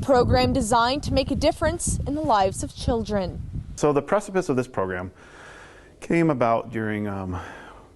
program designed to make a difference in the lives of children. So the precipice of this program came about during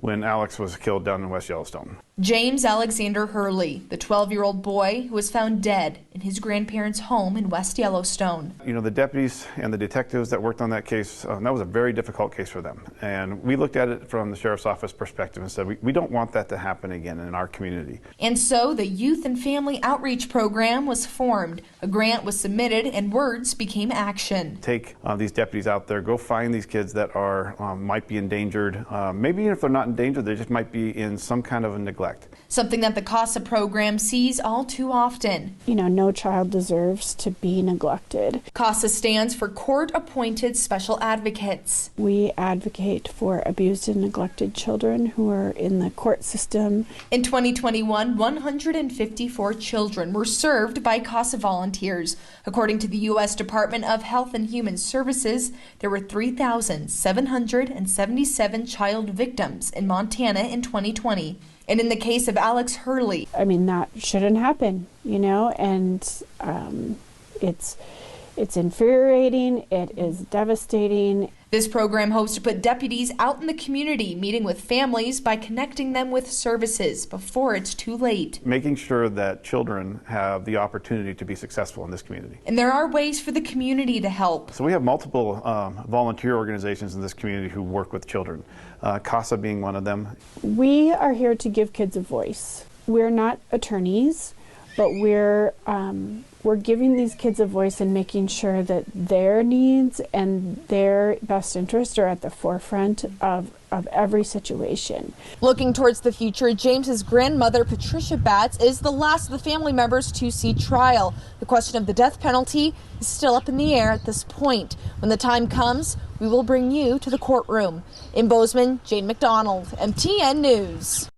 when Alex was killed down in West Yellowstone. James Alexander Hurley, the 12-year-old boy who was found dead in his grandparents' home in West Yellowstone. You know, the deputies and the detectives that worked on that case, that was a very difficult case for them. And we looked at it from the sheriff's office perspective and said, we don't want that to happen again in our community. And so the Youth and Family Outreach Program was formed. A grant was submitted and words became action. Take these deputies out there, go find these kids that are might be endangered. Maybe even if they're not endangered, they just might be in some kind of a neglect. Something that the CASA program sees all too often. You know, no child deserves to be neglected. CASA stands for Court-Appointed Special Advocates. We advocate for abused and neglected children who are in the court system. In 2021, 154 children were served by CASA volunteers. According to the U.S. Department of Health and Human Services, there were 3,777 child victims in Montana in 2020. And in the case of Alex Hurley, I mean, that shouldn't happen, you know, and it's infuriating, it is devastating. This program hopes to put deputies out in the community, meeting with families by connecting them with services before it's too late. Making sure that children have the opportunity to be successful in this community. And there are ways for the community to help. So we have multiple volunteer organizations in this community who work with children, CASA being one of them. We are here to give kids a voice. We're not attorneys, but we're giving these kids a voice and making sure that their needs and their best interests are at the forefront of every situation. Looking towards the future, James's grandmother, Patricia Batts, is the last of the family members to see trial. The question of the death penalty is still up in the air at this point. When the time comes, we will bring you to the courtroom. In Bozeman, Jane McDonald, MTN News.